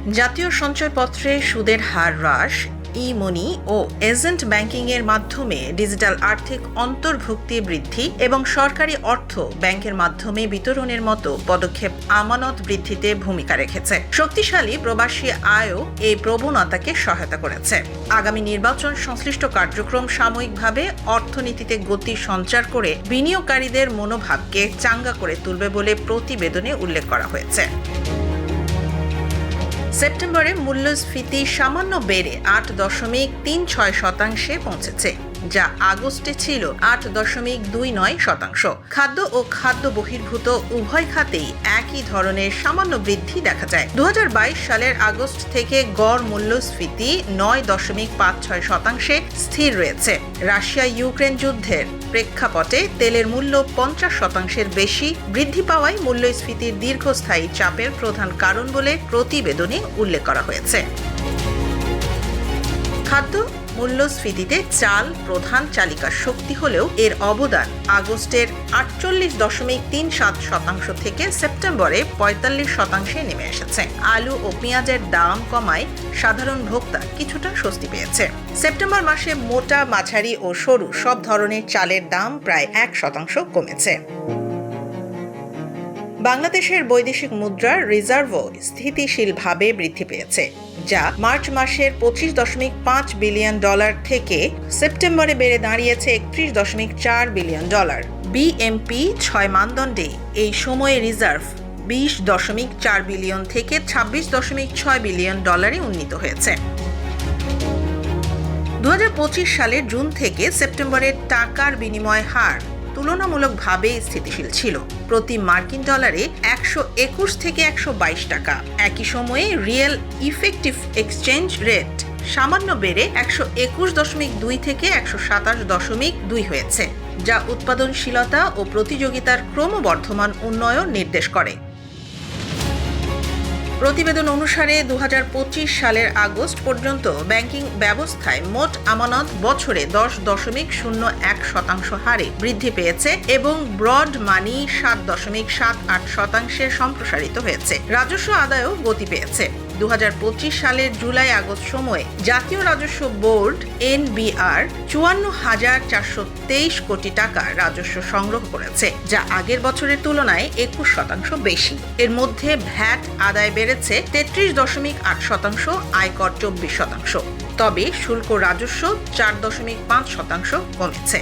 জাতীয় সঞ্চয়পত্রে সুদের হার হ্রাস, ই-মানি ও এজেন্ট ব্যাংকিংয়ের মাধ্যমে ডিজিটাল আর্থিক অন্তর্ভুক্তি বৃদ্ধি এবং সরকারি অর্থ ব্যাংকের মাধ্যমে বিতরণের মতো পদক্ষেপ আমানত বৃদ্ধিতে ভূমিকা রেখেছে। শক্তিশালী প্রবাসী আয়ও এই প্রবণতাকে সহায়তা করেছে। আগামী নির্বাচন সংশ্লিষ্ট কার্যক্রম সাময়িকভাবে অর্থনীতিতে গতি সঞ্চার করে বিনিয়োগকারীদের মনোভাবকে চাঙ্গা করে তুলবে বলে প্রতিবেদনে উল্লেখ করা হয়েছে। সেপ্টেম্বরে মূল্যস্ফীতি সামান্য বেড়ে 8.36% পৌঁছেছে, যা আগস্টে ছিল 8.29%। খাদ্য ও খাদ্য বহির্ভূত উভয় খাতেই একই ধরনের সামান্য বৃদ্ধি দেখা যায়। 2022 সালের আগস্ট থেকে গড় মূল্যস্ফীতি 9.56% স্থির রয়েছে। রাশিয়া ইউক্রেন যুদ্ধের প্রেক্ষাপটে তেলের মূল্য 50% বেশি বৃদ্ধি পাওয়ায় মূল্যস্ফীতির দীর্ঘস্থায়ী চাপের প্রধান কারণ বলে প্রতিবেদনে উল্লেখ করা হয়েছে। খাদ্য মূল্যস্ফীতিতে চাল প্রধান চালিকা শক্তি হলেও এর অবদান আগস্টের 48.37% থেকে সেপ্টেম্বরে 45% নেমে এসেছে। আলু ও পেঁয়াজের দাম কমায় সাধারণ ভোক্তা কিছুটা স্বস্তি পেয়েছে। সেপ্টেম্বর মাসে মোটা, মাঝারি ও সরু সব ধরনের চালের দাম প্রায় 1% কমেছে। বাংলাদেশের বৈদেশিক মুদ্রার রিজার্ভও স্থিতিশীলভাবে বৃদ্ধি পেয়েছে, যা মার্চ মাসের $25.5 বিলিয়ন থেকে সেপ্টেম্বরে বেড়ে দাঁড়িয়েছে $31.4 বিলিয়ন। বিএমপি 6 মানদণ্ডে এই সময়ে রিজার্ভ $20.4 বিলিয়ন থেকে $26.6 বিলিয়ন উন্নীত হয়েছে। 2025 সালের জুন থেকে সেপ্টেম্বরের টাকার বিনিময় হার তুলনামূলকভাবে স্থিতিশীল ছিল, প্রতি মার্কিন ডলারে 121 থেকে 122 টাকা। একই সময়ে রিয়েল ইফেক্টিভ এক্সচেঞ্জ রেট সামান্য বেড়ে 121.2 থেকে 127.2 হয়েছে, যা উৎপাদনশীলতা ও প্রতিযোগিতার ক্রমবর্ধমান উন্নয়ন নির্দেশ করে। প্রতিবেদন অনুসারে 2025 সালের আগস্ট পর্যন্ত ব্যাংকিং ব্যবস্থায় মোট আমানত বছরে 10.01% হারে বৃদ্ধি পেয়েছে এবং ব্রড মানি 7.78% সম্প্রসারিত হয়েছে। রাজস্ব আদায়ও গতি পেয়েছে। 2025 সালের জুলাই-আগস্ট সময়ে জাতীয় রাজস্ব বোর্ড এনবিআর 54,423 কোটি টাকা রাজস্ব সংগ্রহ করেছে, যা আগের বছরের তুলনায় 21% বেশি। এর মধ্যে ভ্যাট আদায় বেড়েছে 33.8%, আয়কর 24%। তবে শুল্ক রাজস্ব 4.5% কমেছে।